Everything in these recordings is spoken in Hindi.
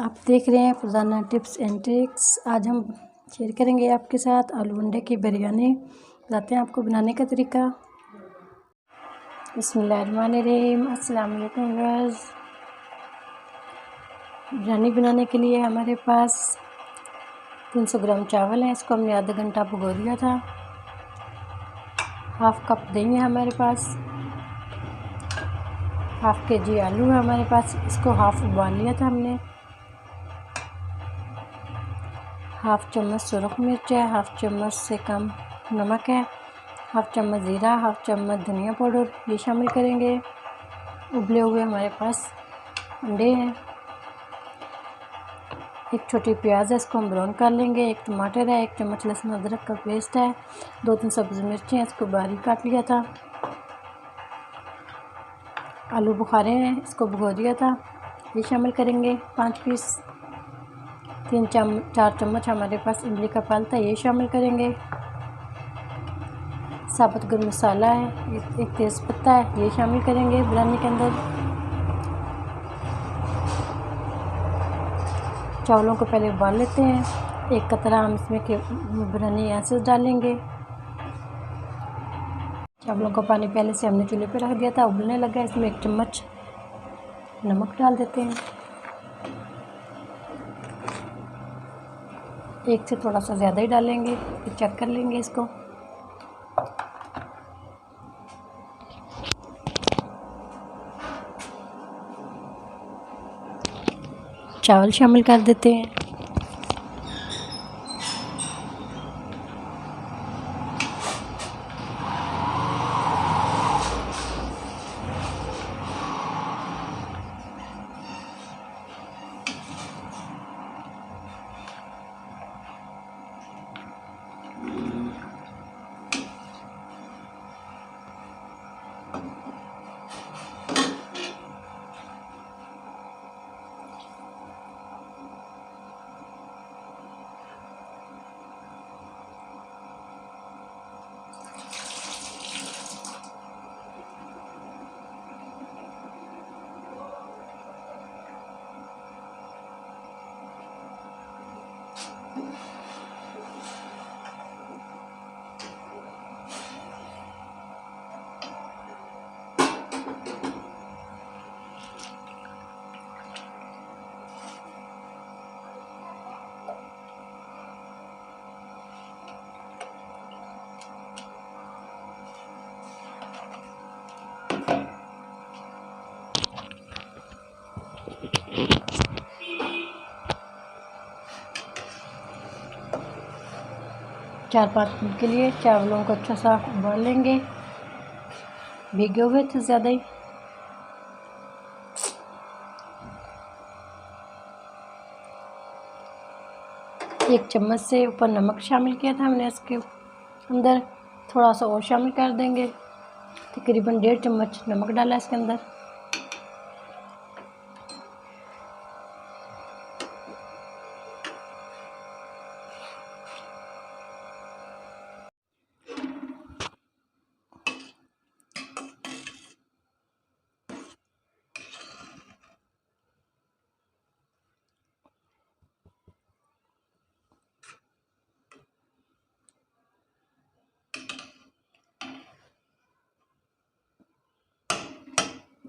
आप देख रहे हैं फरजाना टिप्स एंड ट्रिक्स। आज हम शेयर करेंगे आपके साथ आलू अंडे की बिरयानी। बताते हैं आपको बनाने का तरीका। बिस्मिल्लाहिर्रहमानिर्रहीम। अस्सलाम वालेकुम व्यूअर्स। बिरयानी बनाने के लिए हमारे पास 300 ग्राम चावल है। इसको हमने आधा घंटा भिगो दिया था। हाफ कप दही है हमारे पास। हाफ केजी आलू है हमारे पास। इसको हाफ उबाल लिया था हमने। हाफ चम्मच सुरख मिर्च है। हाफ चम्मच से कम नमक है। हाफ चम्मच ज़ीरा, हाफ चम्मच धनिया पाउडर ये शामिल करेंगे। उबले हुए हमारे पास अंडे हैं। एक छोटी प्याज है, इसको हम ब्राउन कर लेंगे। एक टमाटर है। एक चम्मच लहसुन अदरक का पेस्ट है। 2-3 सब्ज़ी मिर्चें हैं, इसको बारीक काट लिया था। आलू बुखारे हैं, इसको भिगो दिया था, ये शामिल करेंगे 5 पीस। 4 चम्मच हमारे पास इमली का पाल था, ये शामिल करेंगे। साबुत गरम मसाला है, एक तेज़ पत्ता है, ये शामिल करेंगे बिरयानी के अंदर। चावलों को पहले उबाल लेते हैं। एक कतरा हम इसमें के बिरयानी एसेंस डालेंगे। चावलों का पानी पहले से हमने चूल्हे पे रख दिया था, उबलने लगा। इसमें 1 चम्मच नमक डाल देते हैं। एक से थोड़ा सा ज़्यादा ही डालेंगे, फिर चेक कर लेंगे इसको। चावल शामिल कर देते हैं। चार 5 मिनट के लिए चावलों को अच्छा सा उबाल लेंगे। भीगे हुए थे ज़्यादा ही। एक चम्मच से ऊपर नमक शामिल किया था हमने, इसके अंदर थोड़ा सा और शामिल कर देंगे। तकरीबन 1.5 चम्मच नमक डाला इसके अंदर।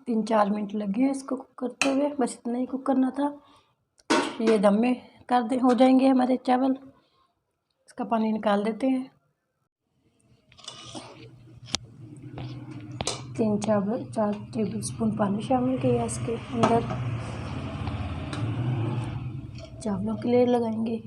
तीन 4 मिनट लगे हैं इसको कुक करते हुए, बस इतना ही कुक करना था। ये दम में हो जाएंगे हमारे चावल। इसका पानी निकाल देते हैं। 4 टेबल स्पून पानी शामिल किया इसके अंदर। चावलों की लेयर लगाएंगे।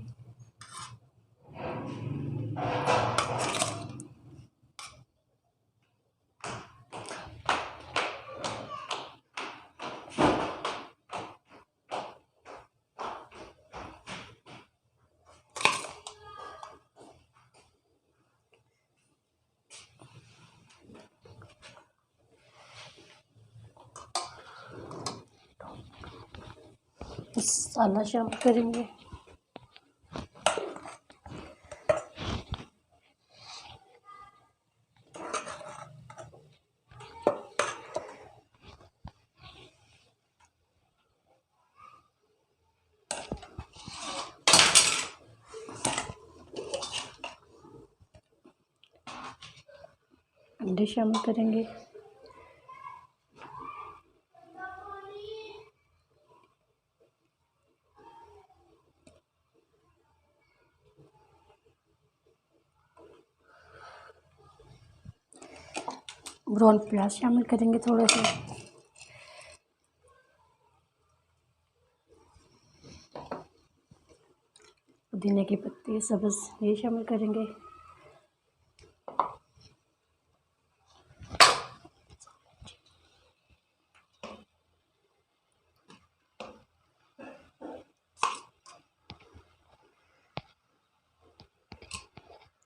मसाला शामिल करेंगे। अंडे शामिल करेंगे। ब्राउन प्याज शामिल करेंगे थोड़े से। पुदीने की पत्ती सब्ज़ ये शामिल करेंगे।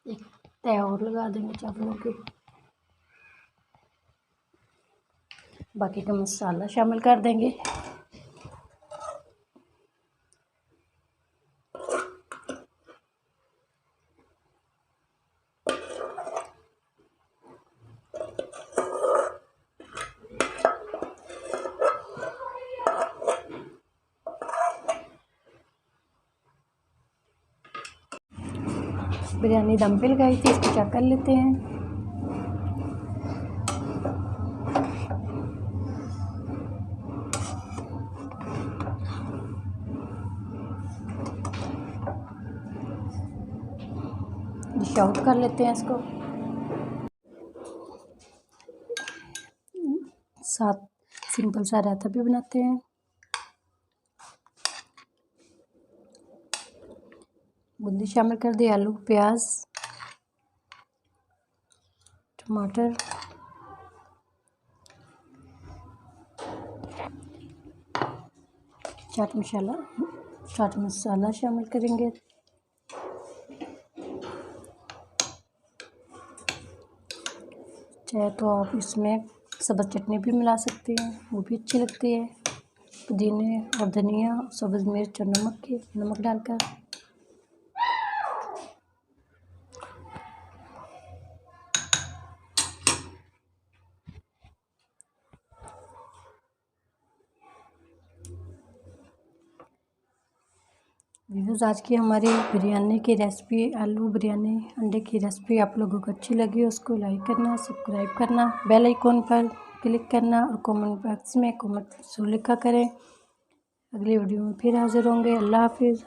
एक तय और लगा देंगे चावलों के। बाकी का मसाला शामिल कर देंगे। बिरयानी दम पे लगाई थी, इसको चेक कर लेते हैं। डिश आउट कर लेते हैं इसको। साथ सिंपल सा रायता भी बनाते हैं। बूंदी शामिल कर दिए, आलू, प्याज, टमाटर, चाट मसाला शामिल करेंगे। चाहे तो आप इसमें सब्ज़ चटनी भी मिला सकते हैं, वो भी अच्छी लगती है। पुदीने और धनिया, सब्ज़ मिर्च और नमक डालकर। व्यूअर्स, आज की हमारी बिरयानी की रेसिपी, आलू बिरयानी अंडे की रेसिपी आप लोगों को अच्छी लगी हो, उसको लाइक करना, सब्सक्राइब करना, बेल आइकॉन पर क्लिक करना और कमेंट बॉक्स में कमेंट ज़रूर लिखा करें। अगली वीडियो में फिर हाज़िर होंगे। अल्लाह हाफिज़।